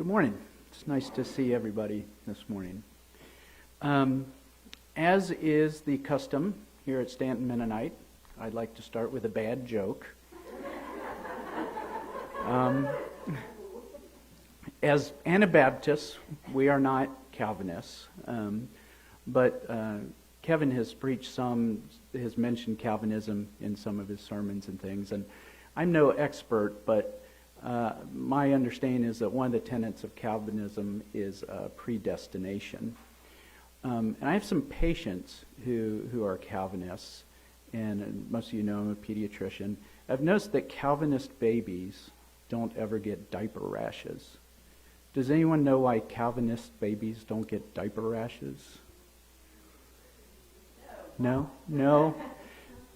Good morning. It's nice to see everybody this morning. As is the custom here at Stanton Mennonite, I'd like to start with a bad joke. As Anabaptists, we are not Calvinists, but Kevin has mentioned Calvinism in some of his sermons and things, and I'm no expert, but my understanding is that one of the tenets of Calvinism is predestination. And I have some patients who are Calvinists, and most of you know I'm a pediatrician. I've noticed that Calvinist babies don't ever get diaper rashes. Does anyone know why Calvinist babies don't get diaper rashes? No? No?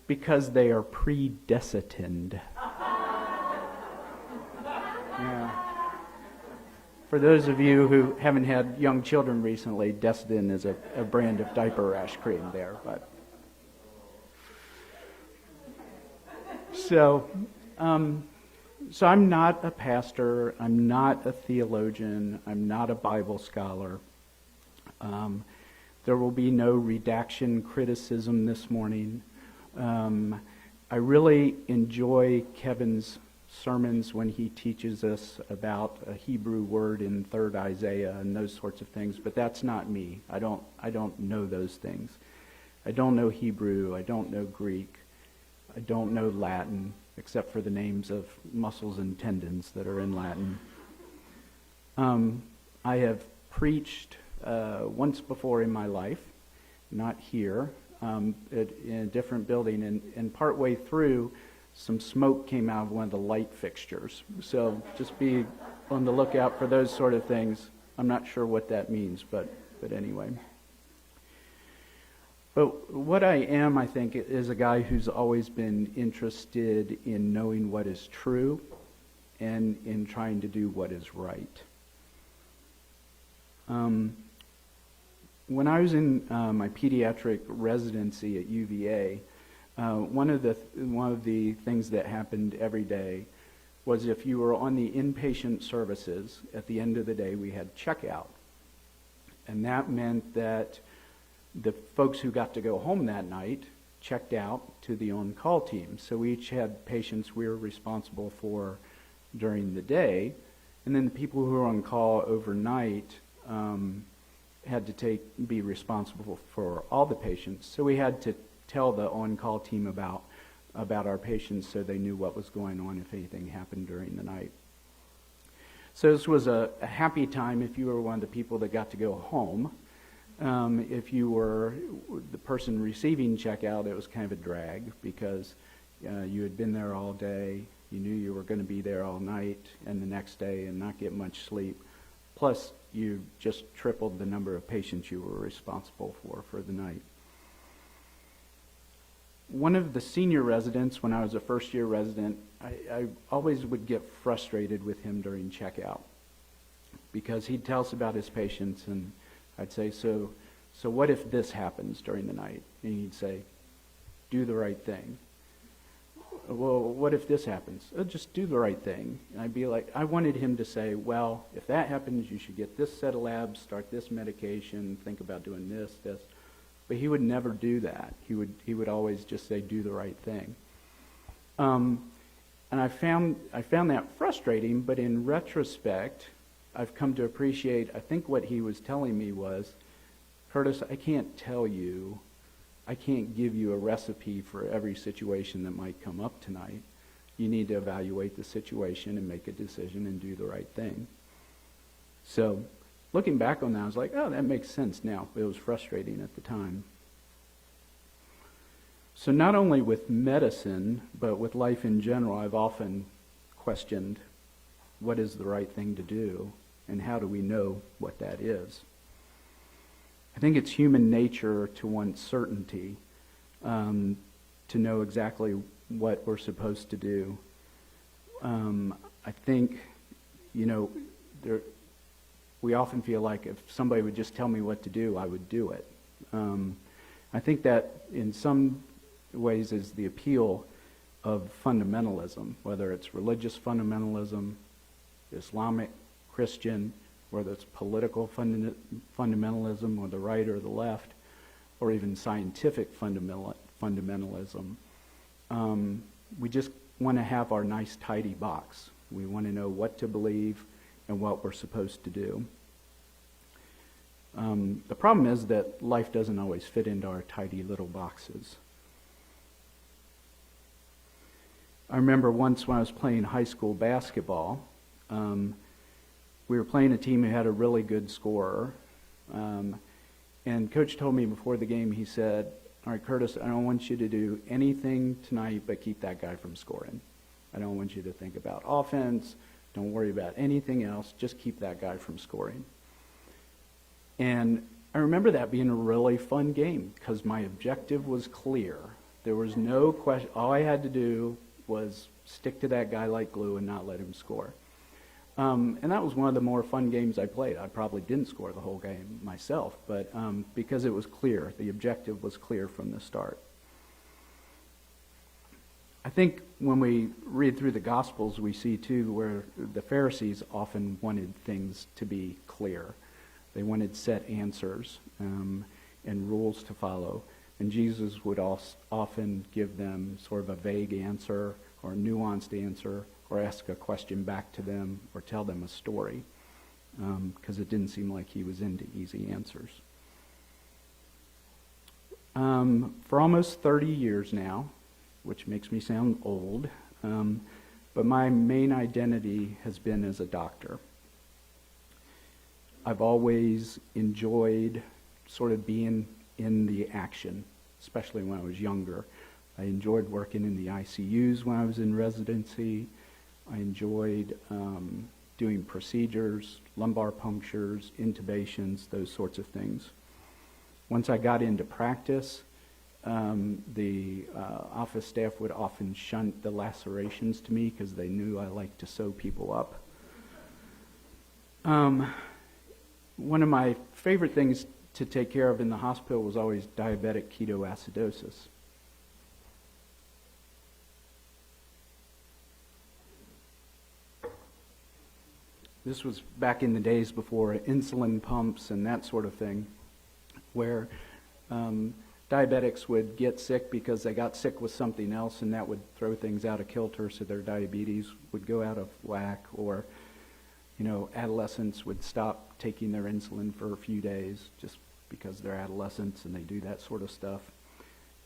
Because they are predestined. Yeah. For those of you who haven't had young children recently, Destin is a brand of diaper rash cream there. So I'm not a pastor, I'm not a theologian, I'm not a Bible scholar. There will be no redaction criticism this morning. I really enjoy Kevin's sermons when he teaches us about a Hebrew word in 3rd Isaiah and those sorts of things, but that's not me. I don't know those things. I don't know Hebrew, I don't know Greek, I don't know Latin, except for the names of muscles and tendons that are in Latin. I have preached once before in my life, not here, in a different building, and partway through, some smoke came out of one of the light fixtures. So just be on the lookout for those sort of things. I'm not sure what that means, but anyway. But what I am, I think, is a guy who's always been interested in knowing what is true and in trying to do what is right. When I was in my pediatric residency at UVA, one of the things that happened every day was if you were on the inpatient services, at the end of the day we had checkout. And that meant that the folks who got to go home that night checked out to the on-call team. So we each had patients we were responsible for during the day, and then the people who were on call overnight had to be responsible for all the patients. So we had to tell the on-call team about our patients so they knew what was going on if anything happened during the night. So this was a happy time if you were one of the people that got to go home. If you were the person receiving checkout, it was kind of a drag because you had been there all day, you knew you were going to be there all night and the next day and not get much sleep. Plus, you just tripled the number of patients you were responsible for the night. One of the senior residents, when I was a first-year resident, I always would get frustrated with him during checkout because he'd tell us about his patients, and I'd say, so what if this happens during the night? And he'd say, do the right thing. Well, what if this happens? Oh, just do the right thing. And I'd be like, I wanted him to say, well, if that happens, you should get this set of labs, start this medication, think about doing this. But he would never do that. He would always just say, do the right thing. And I found that frustrating, but in retrospect, I've come to appreciate, I think what he was telling me was, Kurtis, I can't give you a recipe for every situation that might come up tonight. You need to evaluate the situation and make a decision and do the right thing. So, looking back on that, I was like, oh, that makes sense now. It was frustrating at the time. So not only with medicine, but with life in general, I've often questioned what is the right thing to do and how do we know what that is. I think it's human nature to want certainty, to know exactly what we're supposed to do. I think, we often feel like if somebody would just tell me what to do, I would do it. I think that in some ways is the appeal of fundamentalism, whether it's religious fundamentalism, Islamic, Christian, whether it's political fundamentalism on the right or the left, or even scientific fundamentalism. We just want to have our nice, tidy box. We want to know what to believe and what we're supposed to do. The problem is that life doesn't always fit into our tidy little boxes. I remember once when I was playing high school basketball, we were playing a team who had a really good scorer. And Coach told me before the game, he said, "All right, Kurtis, I don't want you to do anything tonight but keep that guy from scoring. I don't want you to think about offense. Don't worry about anything else. Just keep that guy from scoring." And I remember that being a really fun game because my objective was clear. There was no question. All I had to do was stick to that guy like glue and not let him score. And that was one of the more fun games I played. I probably didn't score the whole game myself, but because it was clear, the objective was clear from the start. I think when we read through the Gospels, we see too where the Pharisees often wanted things to be clear. They wanted set answers and rules to follow. And Jesus would often give them sort of a vague answer or a nuanced answer, or ask a question back to them, or tell them a story, because it didn't seem like he was into easy answers. For almost 30 years now, which makes me sound old, but my main identity has been as a doctor. I've always enjoyed sort of being in the action, especially when I was younger. I enjoyed working in the ICUs when I was in residency. I enjoyed doing procedures, lumbar punctures, intubations, those sorts of things. Once I got into practice, the office staff would often shunt the lacerations to me because they knew I liked to sew people up. One of my favorite things to take care of in the hospital was always diabetic ketoacidosis. This was back in the days before insulin pumps and that sort of thing, where diabetics would get sick because they got sick with something else, and that would throw things out of kilter, so their diabetes would go out of whack, or adolescents would stop taking their insulin for a few days just because they're adolescents and they do that sort of stuff.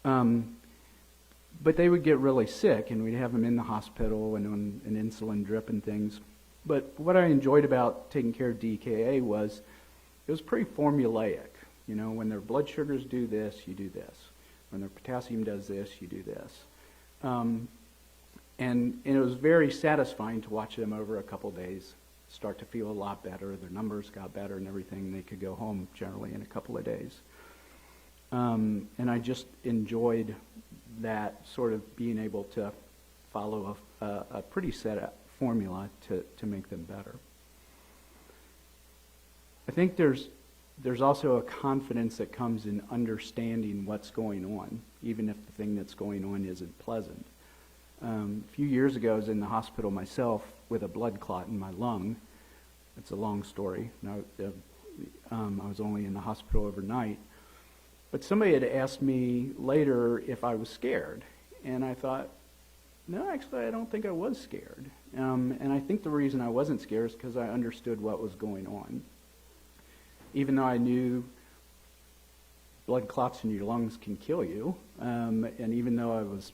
But they would get really sick, and we'd have them in the hospital and on an insulin drip and things. But what I enjoyed about taking care of DKA was it was pretty formulaic. When their blood sugars do this, you do this. When their potassium does this, you do this. And it was very satisfying to watch them over a couple days start to feel a lot better. Their numbers got better and everything. They could go home generally in a couple of days. And I just enjoyed that sort of being able to follow a pretty set formula to make them better. I think there's also a confidence that comes in understanding what's going on, even if the thing that's going on isn't pleasant. A few years ago, I was in the hospital myself with a blood clot in my lung. It's a long story. I was only in the hospital overnight. But somebody had asked me later if I was scared. And I thought, no, actually, I don't think I was scared. And I think the reason I wasn't scared is because I understood what was going on. Even though I knew blood clots in your lungs can kill you, and even though I was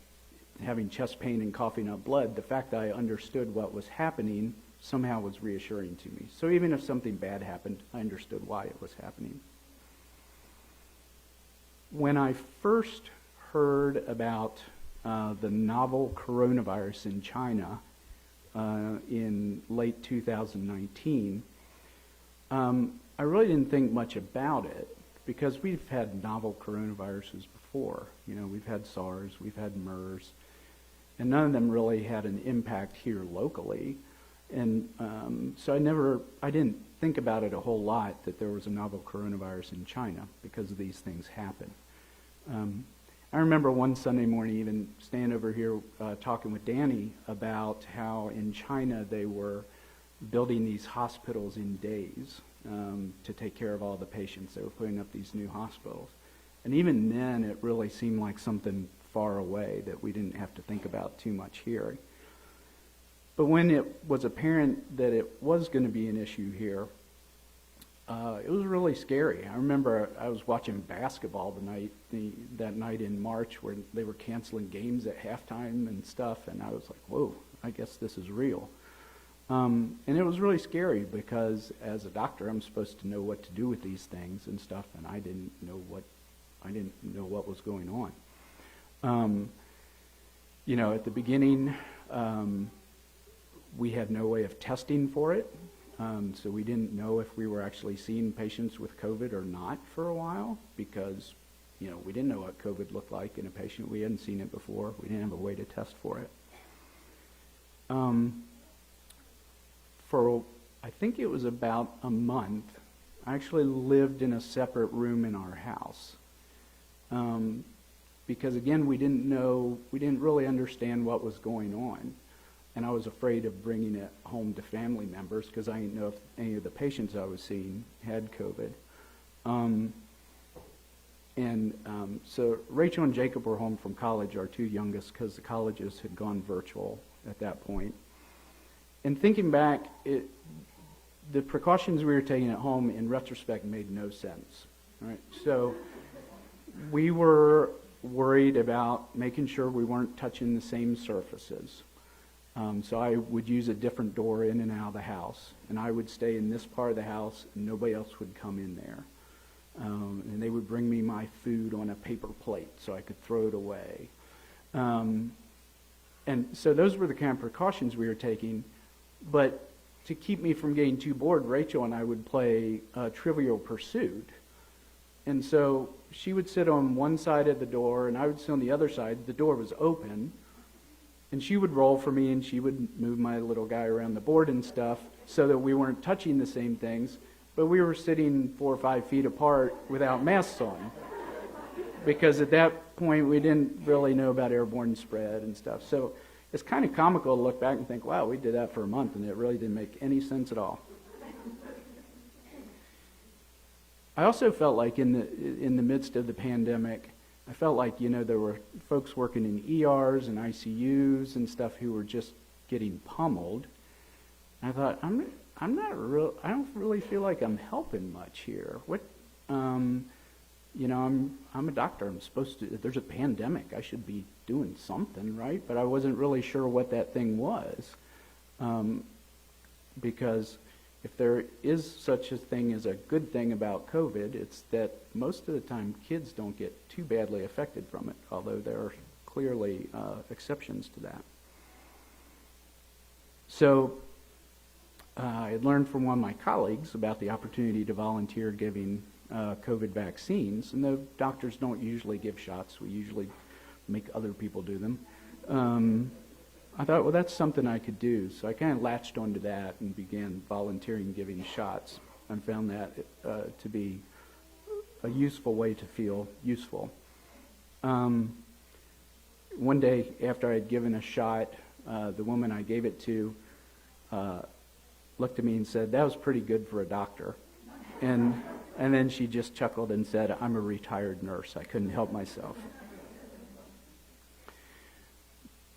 having chest pain and coughing up blood, the fact that I understood what was happening somehow was reassuring to me. So even if something bad happened, I understood why it was happening. When I first heard about the novel coronavirus in China in late 2019, I really didn't think much about it because we've had novel coronaviruses before. We've had SARS, we've had MERS, and none of them really had an impact here locally. And so I didn't think about it a whole lot that there was a novel coronavirus in China because these things happen. I remember one Sunday morning even staying over here talking with Danny about how in China they were building these hospitals in days to take care of all the patients. They were putting up these new hospitals. And even then, it really seemed like something far away that we didn't have to think about too much here. But when it was apparent that it was going to be an issue here, it was really scary. I remember I was watching basketball that night in March where they were canceling games at halftime and stuff, and I was like, whoa, I guess this is real. And it was really scary because as a doctor, I'm supposed to know what to do with these things and stuff, and I didn't know what was going on. At the beginning, we had no way of testing for it, so we didn't know if we were actually seeing patients with COVID or not for a while because, we didn't know what COVID looked like in a patient. We hadn't seen it before. We didn't have a way to test for it. For, I think it was about a month, I actually lived in a separate room in our house. Because again, we didn't really understand what was going on. And I was afraid of bringing it home to family members because I didn't know if any of the patients I was seeing had COVID. So Rachel and Jacob were home from college, our two youngest, because the colleges had gone virtual at that point. And thinking back, the precautions we were taking at home, in retrospect, made no sense. Right? So we were worried about making sure we weren't touching the same surfaces. So I would use a different door in and out of the house, and I would stay in this part of the house, and nobody else would come in there. And they would bring me my food on a paper plate so I could throw it away. And so those were the kind of precautions we were taking. But to keep me from getting too bored, Rachel and I would play Trivial Pursuit. And so she would sit on one side of the door, and I would sit on the other side. The door was open, and she would roll for me, and she would move my little guy around the board and stuff so that we weren't touching the same things, but we were sitting 4 or 5 feet apart without masks on. Because at that point, we didn't really know about airborne spread and stuff. So it's kind of comical to look back and think, wow, we did that for a month, and it really didn't make any sense at all. I also felt like in the midst of the pandemic, I felt like, there were folks working in ERs and ICUs and stuff who were just getting pummeled. And I thought, I don't really feel like I'm helping much here. I'm a doctor. I'm supposed to, if there's a pandemic, I should be doing something, right? But I wasn't really sure what that thing was. Because if there is such a thing as a good thing about COVID, it's that most of the time kids don't get too badly affected from it, although there are clearly exceptions to that. So I had learned from one of my colleagues about the opportunity to volunteer giving COVID vaccines, and though doctors don't usually give shots, we usually make other people do them. I thought, well, that's something I could do. So I kind of latched onto that and began volunteering giving shots and found that to be a useful way to feel useful. One day after I had given a shot, the woman I gave it to looked at me and said, that was pretty good for a doctor. And then she just chuckled and said, I'm a retired nurse. I couldn't help myself.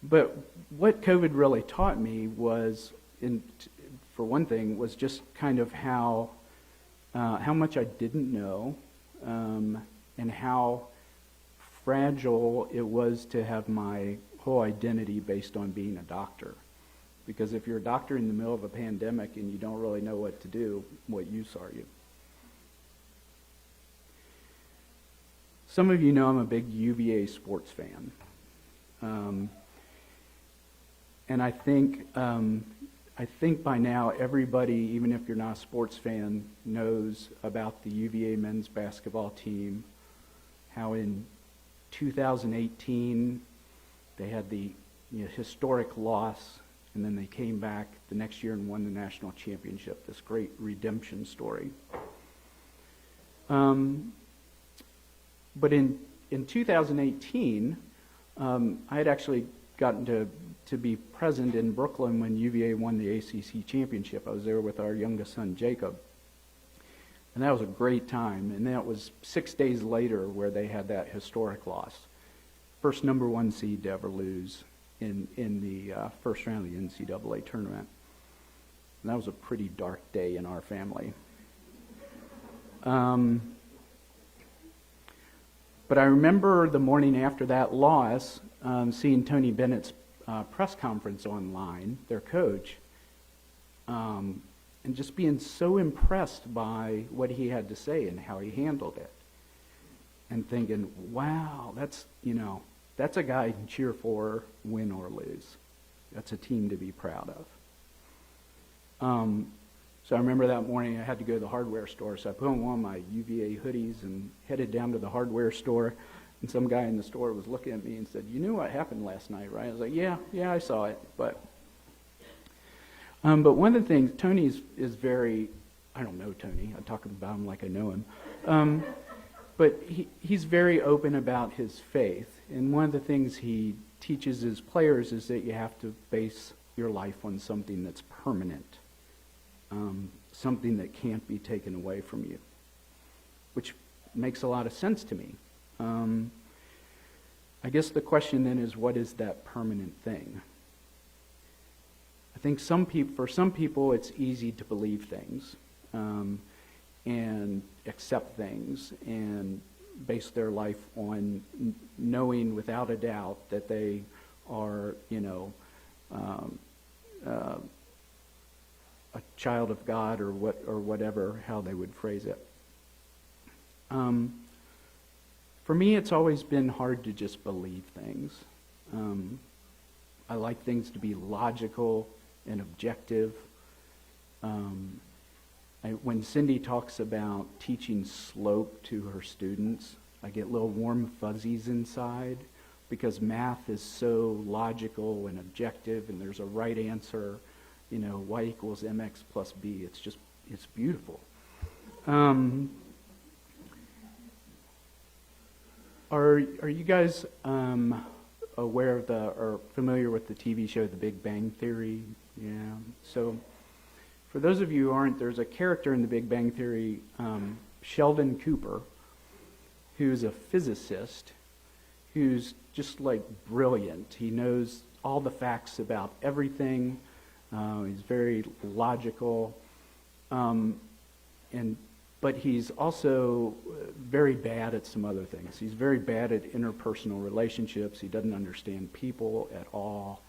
But what COVID really taught me was, for one thing, was just kind of how much I didn't know, and how fragile it was to have my whole identity based on being a doctor. Because if you're a doctor in the middle of a pandemic and you don't really know what to do, what use are you? Some of you know I'm a big UVA sports fan. And I think by now everybody, even if you're not a sports fan, knows about the UVA men's basketball team, how in 2018 they had the historic loss, and then they came back the next year and won the national championship, this great redemption story. But in 2018, I had actually gotten to to be present in Brooklyn when UVA won the ACC championship. I was there with our youngest son, Jacob. And that was a great time. And that was 6 days later where they had that historic loss. First number 1 seed to ever lose in the first round of the NCAA tournament. And that was a pretty dark day in our family. But I remember the morning after that loss, seeing Tony Bennett's press conference online, their coach, and just being so impressed by what he had to say and how he handled it. And thinking, wow, that's a guy you can cheer for, win or lose. That's a team to be proud of. So I remember that morning I had to go to the hardware store, so I put on one of my UVA hoodies and headed down to the hardware store, and some guy in the store was looking at me and said, "You knew what happened last night, right?" I was like, yeah, I saw it. But one of the things, Tony is very, I don't know Tony, I talk about him like I know him, but he's very open about his faith, and one of the things he teaches his players is that you have to base your life on something that's permanent. Something that can't be taken away from you, which makes a lot of sense to me. I guess the question then is, what is that permanent thing? I think for some people it's easy to believe things and accept things and base their life on knowing without a doubt that they are, a child of God or whatever, how they would phrase it. For me, it's always been hard to just believe things. I like things to be logical and objective. When Cindy talks about teaching slope to her students, I get little warm fuzzies inside because math is so logical and objective, and there's a right answer. Y equals mx plus b. It's beautiful. Are you guys aware of or familiar with the TV show The Big Bang Theory? Yeah. So, for those of you who aren't, there's a character in The Big Bang Theory, Sheldon Cooper, who's a physicist, who's just like brilliant. He knows all the facts about everything. He's very logical, but he's also very bad at some other things. He's very bad at interpersonal relationships. He doesn't understand people at all.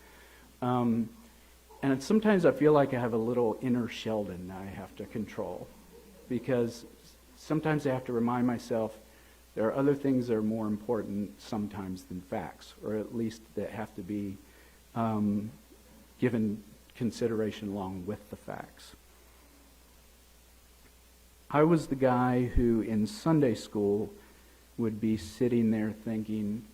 And sometimes I feel like I have a little inner Sheldon I have to control, because sometimes I have to remind myself there are other things that are more important sometimes than facts, or at least that have to be given consideration along with the facts. I was the guy who in Sunday school would be sitting there thinking,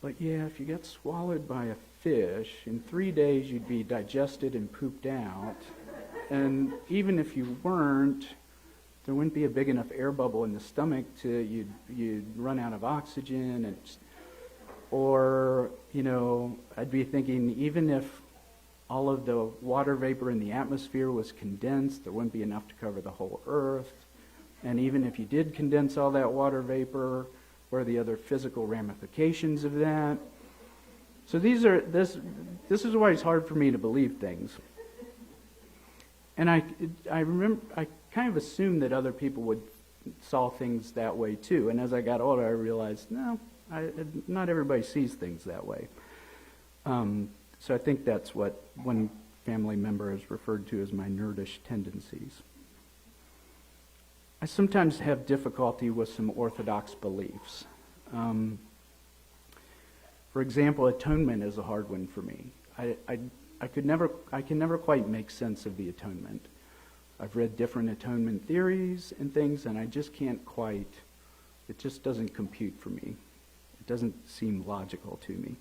but yeah, if you get swallowed by a fish, in 3 days you'd be digested and pooped out, and even if you weren't, there wouldn't be a big enough air bubble in the stomach you'd run out of oxygen, or I'd be thinking, even if all of the water vapor in the atmosphere was condensed, there wouldn't be enough to cover the whole Earth. And even if you did condense all that water vapor, what are the other physical ramifications of that? So this is why it's hard for me to believe things. And I remember, I kind of assumed that other people saw things that way too. And as I got older, I realized, no, not everybody sees things that way. So I think that's what one family member has referred to as my nerdish tendencies. I sometimes have difficulty with some orthodox beliefs. For example, atonement is a hard one for me. I can never quite make sense of the atonement. I've read different atonement theories and things, and I just can't quite, it just doesn't compute for me. It doesn't seem logical to me.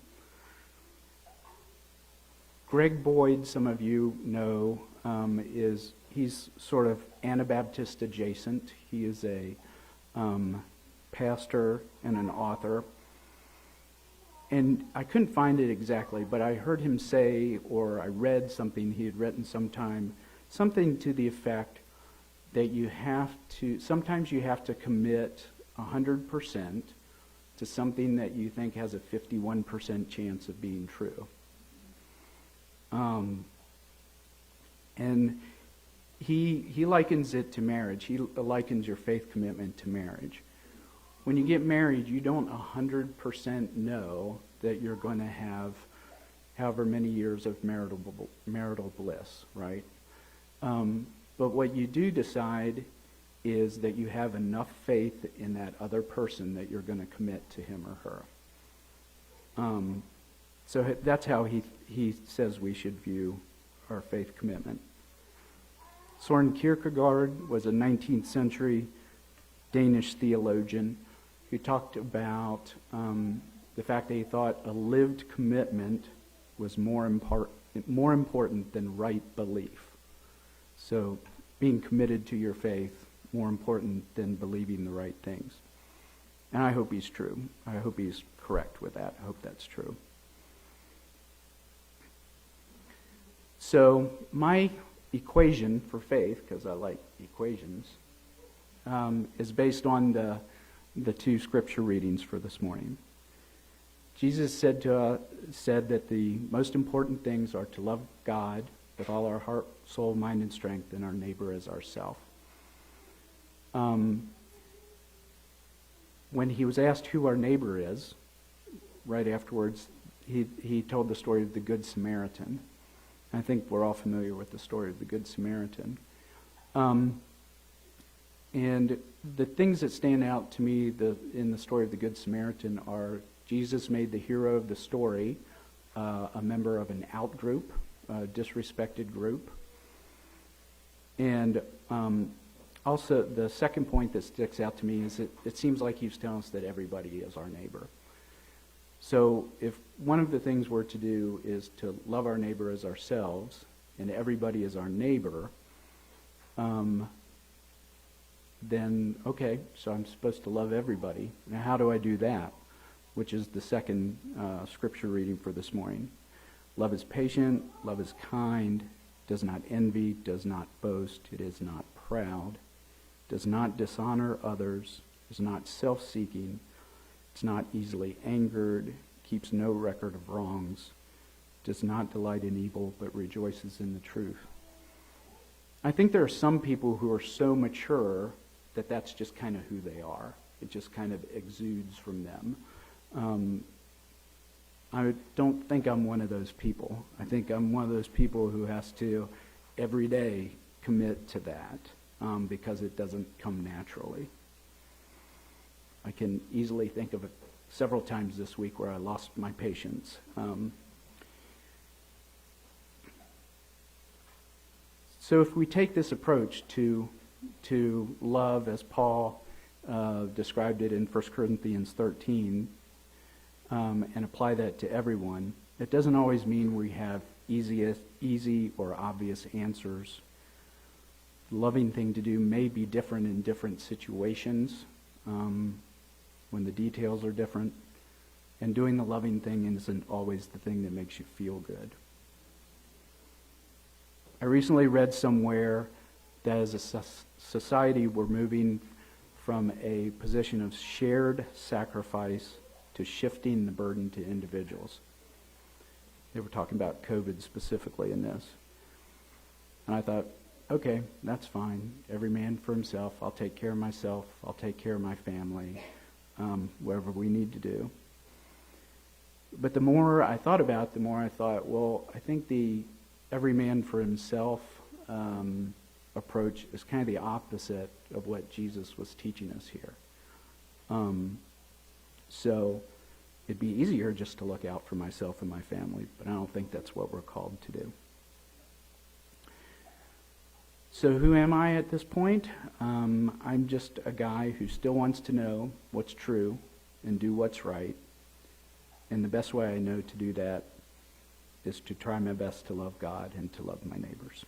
Greg Boyd, some of you know, he's sort of Anabaptist adjacent. He is a pastor and an author. And I couldn't find it exactly, but I heard him say, or I read something he had written sometime, something to the effect that sometimes you have to commit 100% to something that you think has a 51% chance of being true. And he likens it to marriage. He likens your faith commitment to marriage. When you get married, you don't 100% know that you're going to have however many years of marital bliss, right? But what you do decide is that you have enough faith in that other person that you're going to commit to him or her. So that's how he says we should view our faith commitment. Søren Kierkegaard was a 19th century Danish theologian who talked about the fact that he thought a lived commitment was more important than right belief. So being committed to your faith, more important than believing the right things. And I hope he's true. I hope he's correct with that. I hope that's true. So my equation for faith, because I like equations, is based on the two scripture readings for this morning. Jesus said that the most important things are to love God with all our heart, soul, mind, and strength, and our neighbor as ourself. When he was asked who our neighbor is, right afterwards, he told the story of the Good Samaritan. I think we're all familiar with the story of the Good Samaritan. And the things that stand out to me in the story of the Good Samaritan are Jesus made the hero of the story a member of an out group, a disrespected group. And also the second point that sticks out to me is that it seems like he's telling us that everybody is our neighbor. So if one of the things we're to do is to love our neighbor as ourselves, and everybody is our neighbor, then, okay, so I'm supposed to love everybody. Now, how do I do that? Which is the second scripture reading for this morning. Love is patient, love is kind, does not envy, does not boast, it is not proud, does not dishonor others, is not self-seeking, it's not easily angered, keeps no record of wrongs, does not delight in evil, but rejoices in the truth. I think there are some people who are so mature that that's just kind of who they are. It just kind of exudes from them. I don't think I'm one of those people. I think I'm one of those people who has to every day commit to that because it doesn't come naturally. I can easily think of it several times this week where I lost my patience. So if we take this approach to love as Paul described it in 1 Corinthians 13 and apply that to everyone, it doesn't always mean we have easy or obvious answers. The loving thing to do may be different in different situations when the details are different, and doing the loving thing isn't always the thing that makes you feel good. I recently read somewhere that as a society we're moving from a position of shared sacrifice to shifting the burden to individuals. They were talking about COVID specifically in this. And I thought, okay, that's fine. Every man for himself. I'll take care of myself. I'll take care of my family. Whatever we need to do. But the more I thought about it, the more I thought, well, I think the every man for himself approach is kind of the opposite of what Jesus was teaching us here. So it'd be easier just to look out for myself and my family, but I don't think that's what we're called to do. So who am I at this point? I'm just a guy who still wants to know what's true and do what's right. And the best way I know to do that is to try my best to love God and to love my neighbors.